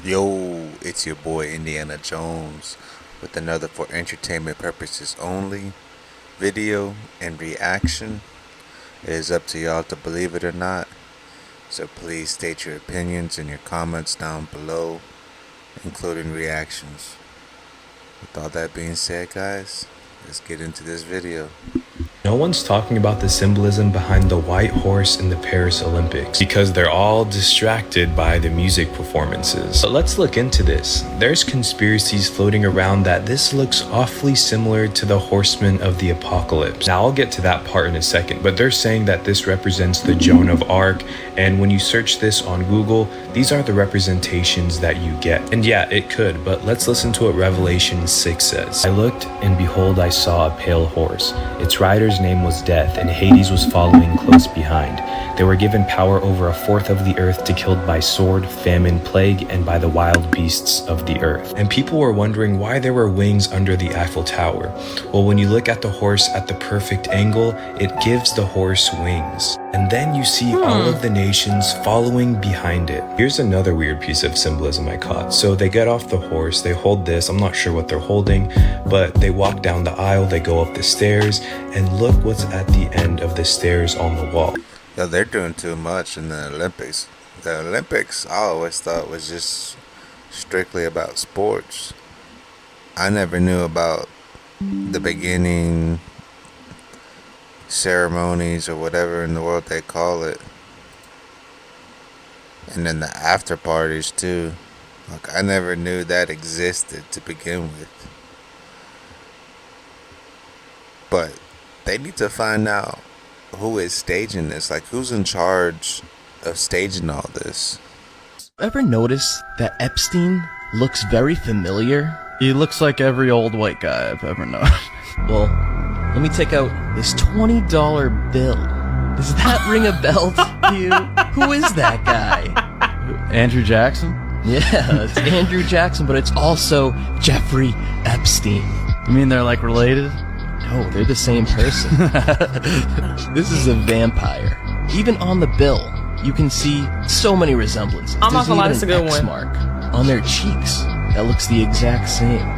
Yo, it's your boy Indiana Jones with another for entertainment purposes only video and reaction. It is up to y'all to believe it or not, so please state your opinions in your comments down below, including reactions. With all that being said, guys, let's get into this video. No one's talking about the symbolism behind the white horse in the Paris Olympics because they're all distracted by the music performances. But let's look into this. There's conspiracies floating around that this looks awfully similar to the horsemen of the apocalypse. Now I'll get to that part in a second, but they're saying that this represents the Joan of Arc, and when you search this on Google, these are the representations that you get. And yeah, it could, but let's listen to what Revelation 6 says. I looked, and behold, I saw a pale horse. Its rider's name was Death, and Hades was following close behind. They were given power over a fourth of the earth to kill by sword, famine, plague, and by the wild beasts of the earth. And people were wondering why there were wings under the Eiffel Tower. Well, when you look at the horse at the perfect angle, it gives the horse wings. And then you see all of the nations following behind it. Here's another weird piece of symbolism I caught. So they get off the horse, they hold this, I'm not sure what they're holding, but they walk down the aisle, they go up the stairs, and look what's at the end of the stairs on the wall. Yo, they're doing too much in the Olympics. The Olympics, I always thought was just strictly about sports. I never knew about the beginning ceremonies or whatever in the world they call it, and then the after parties too. Like, I never knew that existed to begin with, but they need to find out who is staging this. Like, who's in charge of staging all this? Ever notice that Epstein looks very familiar? He looks like every old white guy I've ever known. Well, let me take out this $20 bill. Does that ring a bell to you? Who is that guy? Andrew Jackson? Yeah, it's Andrew Jackson, but it's also Jeffrey Epstein. You mean they're like related? No, they're the same person. This is a vampire. Even on the bill, you can see so many resemblances. I'm not gonna lie, that's a good one. Mark on their cheeks that looks the exact same.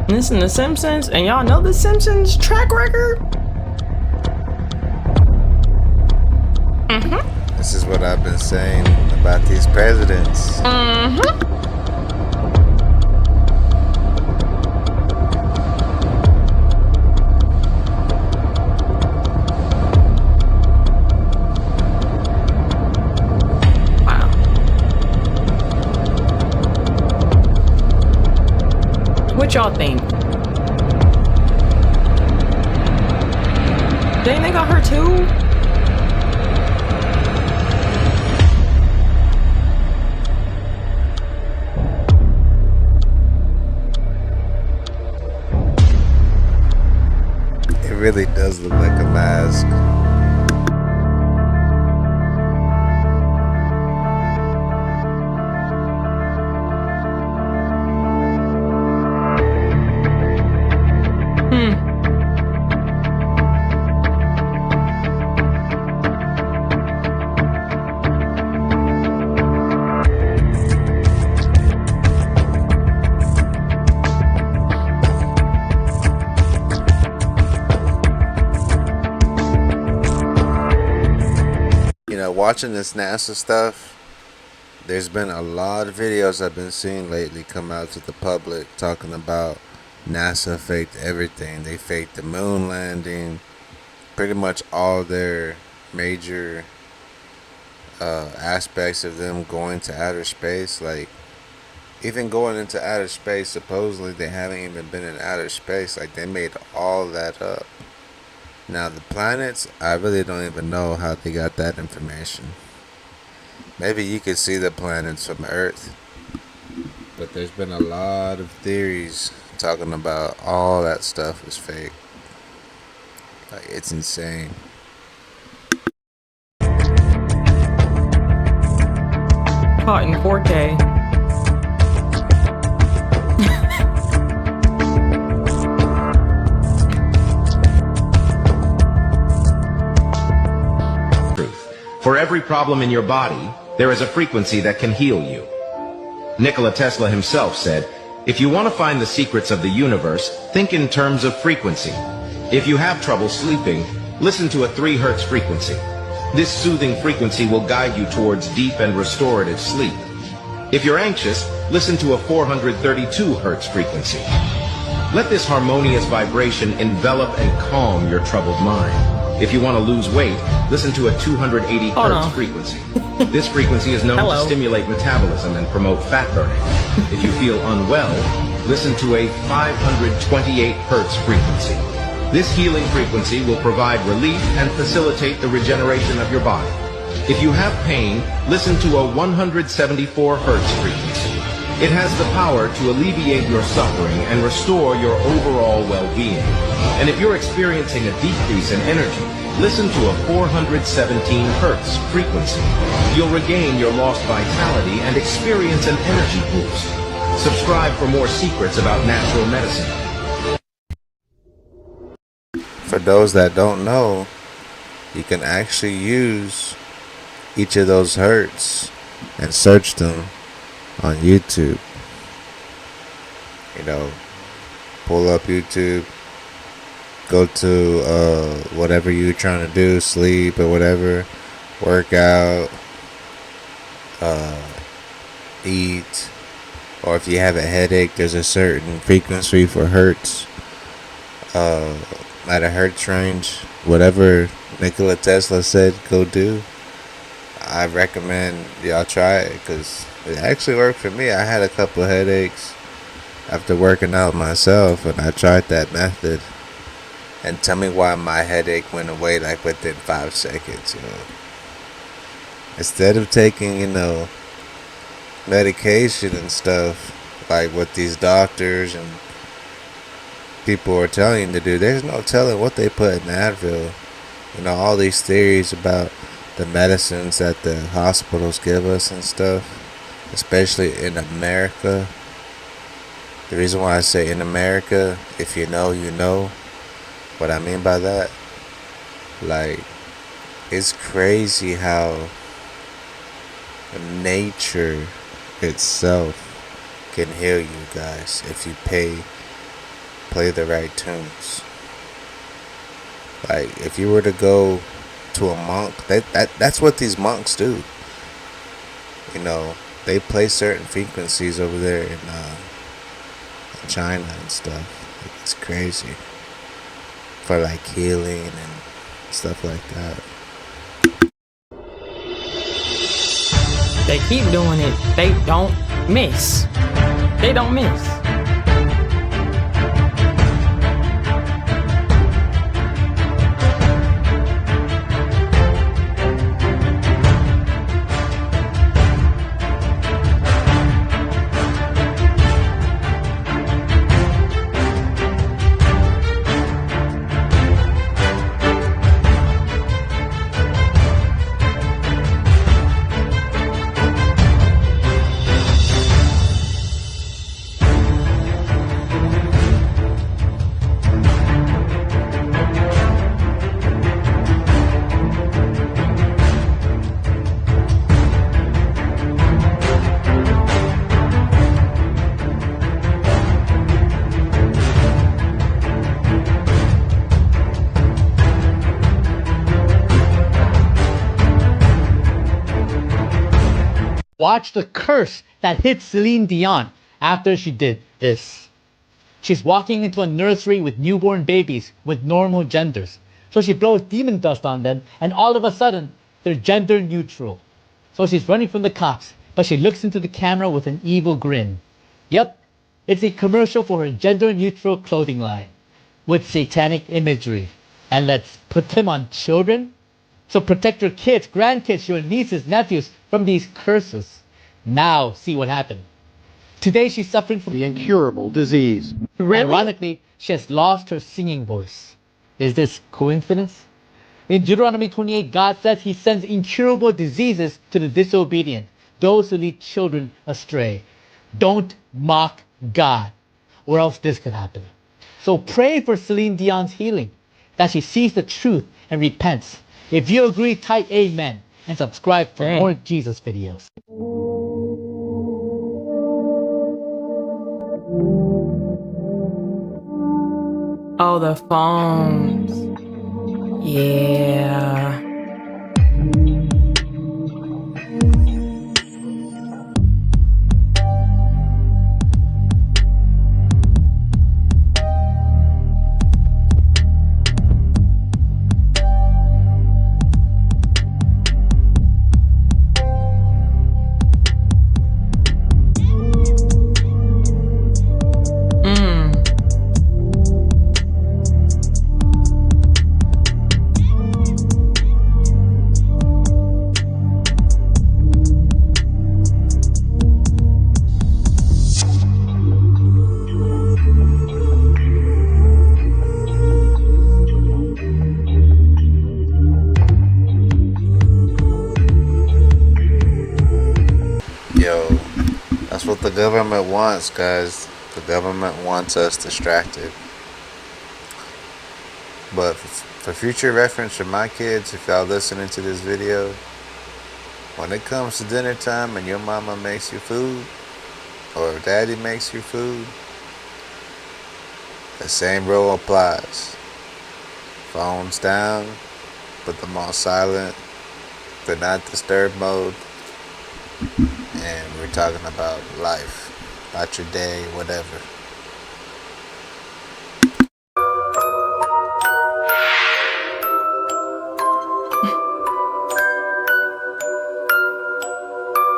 This in The Simpsons, and y'all know The Simpsons track record? This is what I've been saying about these presidents. Wow. What y'all think? Dang, they got her too? It really does look like a mask. Watching this NASA stuff, there's been a lot of videos I've been seeing lately come out to the public talking about NASA faked everything. They faked the moon landing, pretty much all their major aspects of them going to outer space. Like, even going into outer space, supposedly they haven't even been in outer space. Like, they made all that up. Now, the planets, I really don't even know how they got that information. Maybe you could see the planets from Earth, but there's been a lot of theories talking about all that stuff is fake. Like, it's insane. caught in 4K. For every problem in your body, there is a frequency that can heal you. Nikola Tesla himself said, "If you want to find the secrets of the universe, think in terms of frequency. If you have trouble sleeping, listen to a 3 Hz frequency. This soothing frequency will guide you towards deep and restorative sleep. If you're anxious, listen to a 432 Hz frequency. Let this harmonious vibration envelop and calm your troubled mind. If you want to lose weight, listen to a 280 Hz frequency. This frequency is known to stimulate metabolism and promote fat burning. If you feel unwell, listen to a 528 Hz frequency. This healing frequency will provide relief and facilitate the regeneration of your body. If you have pain, listen to a 174 Hz frequency. It has the power to alleviate your suffering and restore your overall well-being. And if you're experiencing a decrease in energy, listen to a 417 Hz frequency. You'll regain your lost vitality and experience an energy boost. Subscribe for more secrets about natural medicine. For those that don't know, you can actually use each of those hertz and search them on YouTube. You know, pull up YouTube, go to whatever you're trying to do, sleep or whatever, work out, eat, or if you have a headache, there's a certain frequency for hertz, at a hertz range. Whatever Nikola Tesla said, go do. I recommend y'all try it because it actually worked for me. I had a couple of headaches after working out myself, and I tried that method. And tell me why my headache went away like within 5 seconds, you know. Instead of taking, medication and stuff, like what these doctors and people are telling you to do, there's no telling what they put in Advil. All these theories about the medicines that the hospitals give us and stuff, especially in America. The reason why I say in America, if you know, you know. What I mean by that, like, it's crazy how nature itself can heal you guys if you play the right tunes. Like, if you were to go to a monk, that's what these monks do. They play certain frequencies over there in China and stuff. It's crazy. For like healing and stuff like that. They keep doing it. They don't miss. They don't miss. Watch the curse that hit Celine Dion after she did this. She's walking into a nursery with newborn babies with normal genders. So she blows demon dust on them, and all of a sudden, they're gender neutral. So she's running from the cops, but she looks into the camera with an evil grin. Yep, it's a commercial for her gender neutral clothing line with satanic imagery. And let's put them on children. So protect your kids, grandkids, your nieces, nephews from these curses. Now see what happened. Today she's suffering from the incurable disease. Really? Ironically, she has lost her singing voice. Is this coincidence? In Deuteronomy 28, God says he sends incurable diseases to the disobedient. those who lead children astray. Don't mock God, or else this could happen. So pray for Celine Dion's healing, that she sees the truth and repents. If you agree, type amen and subscribe for more Jesus videos. Oh, the phones. Yeah. Yo, that's what the government wants, guys. The government wants us distracted. But for future reference for my kids, if y'all listening to this video, when it comes to dinner time and your mama makes you food, or daddy makes you food, the same rule applies. Phones down, put them on silent, do not disturb mode, and we're talking about life, about your day, whatever.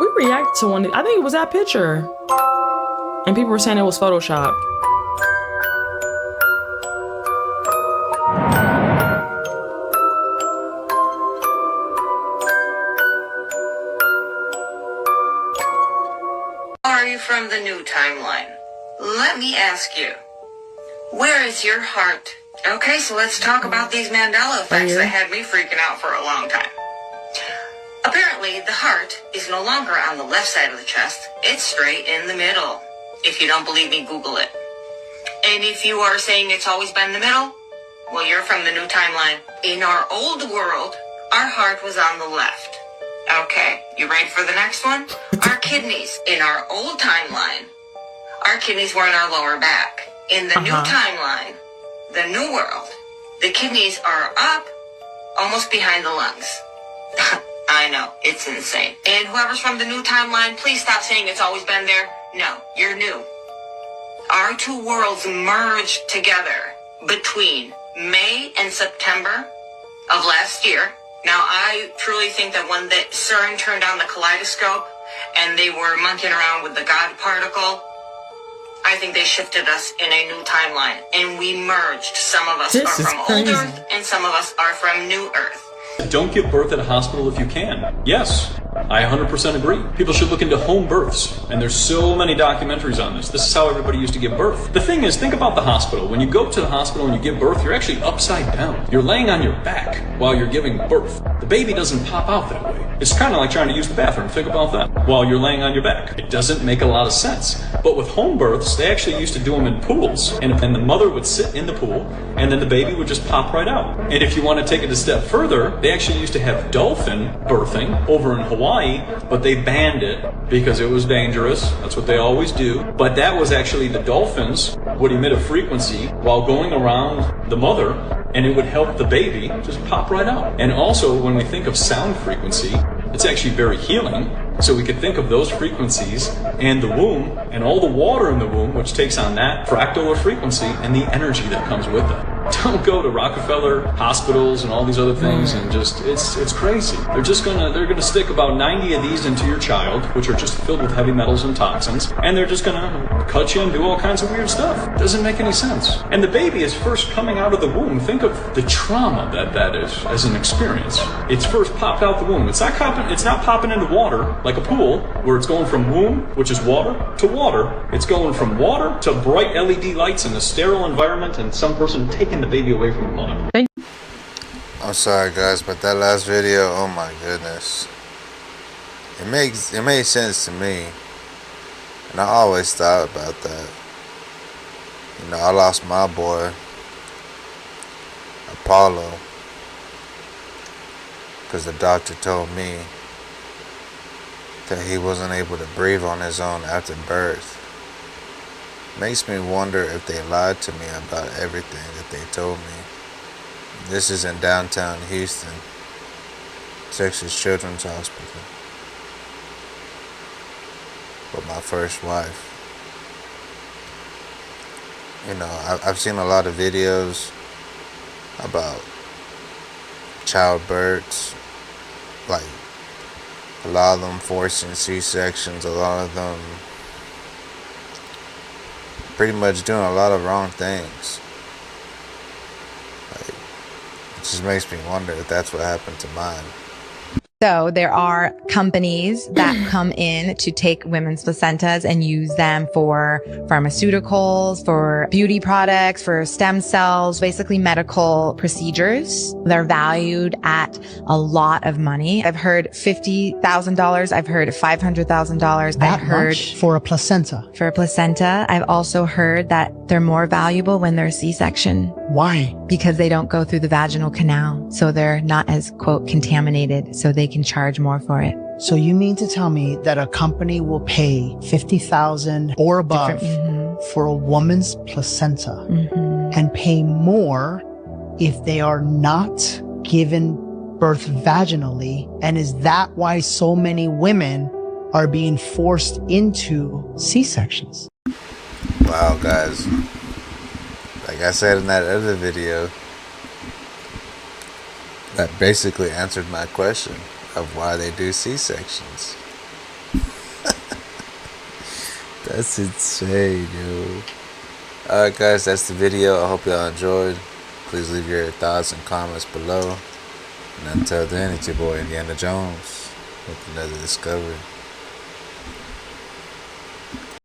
We reacted to one. I think it was that picture. And people were saying it was Photoshopped. Are you from the new timeline? Let me ask you, where is your heart? Okay, so let's talk about these Mandela effects that had me freaking out for a long time. Apparently, the heart is no longer on the left side of the chest. It's straight in the middle. If you don't believe me, Google it. And if you are saying it's always been the middle, well, you're from the new timeline. In our old world, our heart was on the left. Okay, you ready for the next one? Our kidneys. In our old timeline, our kidneys were in our lower back. In the new timeline, the new world, the kidneys are up, almost behind the lungs. I know, it's insane. And whoever's from the new timeline, please stop saying it's always been there. No, you're new. Our two worlds merged together between May and September of last year. Now, I truly think that when the CERN turned on the kaleidoscope and they were monkeying around with the God particle, I think they shifted us in a new timeline. And we merged. Some of us are from old Earth and some of us are from new Earth. Don't give birth at a hospital if you can. Yes, I 100% agree. People should look into home births, and there's so many documentaries on this. This is how everybody used to give birth. The thing is, think about the hospital. When you go to the hospital and you give birth, you're actually upside down. You're laying on your back while you're giving birth. The baby doesn't pop out that way. It's kind of like trying to use the bathroom. Think about that. While you're laying on your back. It doesn't make a lot of sense. But with home births, they actually used to do them in pools. And the mother would sit in the pool, and then the baby would just pop right out. And if you want to take it a step further, they actually used to have dolphin birthing over in Hawaii, but they banned it because it was dangerous. That's what they always do. But that was actually the dolphins would emit a frequency while going around the mother, and it would help the baby just pop right out. And also, when we think of sound frequency, it's actually very healing. So we could think of those frequencies and the womb and all the water in the womb, which takes on that fractal frequency and the energy that comes with it. Don't go to Rockefeller hospitals and all these other things and just, it's crazy. They're gonna stick about 90 of these into your child, which are just filled with heavy metals and toxins, and they're just gonna cut you and do all kinds of weird stuff. Doesn't make any sense. And the baby is first coming out of the womb. Think of the trauma that is as an experience. It's first popped out the womb. It's not popping into water like a pool, where it's going from womb, which is water, to water. It's going from water to bright LED lights in a sterile environment and some person taking the baby away from the mother. I'm sorry guys, but that last video, oh my goodness. it made sense to me, and I always thought about that. You know, I lost my boy Apollo because the doctor told me that he wasn't able to breathe on his own after birth. Makes me wonder if they lied to me about everything that they told me. This is in downtown Houston, Texas Children's Hospital, with my first wife. You know, I've seen a lot of videos about childbirths, like a lot of them forcing C-sections, a lot of them pretty much doing a lot of wrong things. Like, it just makes me wonder if that's what happened to mine. So there are companies that come in to take women's placentas and use them for pharmaceuticals, for beauty products, for stem cells, basically medical procedures. They're valued at a lot of money. I've heard $50,000. I've heard $500,000. That much for a placenta? For a placenta. I've also heard that they're more valuable when they're C-section. Why? Because they don't go through the vaginal canal. So they're not as, quote, contaminated. So they can charge more for it. So you mean to tell me that a company will pay $50,000 or above for a woman's placenta and pay more if they are not given birth vaginally? And is that why so many women are being forced into C-sections? Wow, guys. Like I said in that other video, that basically answered my question of why they do C-sections. That's insane, yo. Alright guys, that's the video. I hope y'all enjoyed. Please leave your thoughts and comments below. And until then, it's your boy Indiana Jones with another discovery.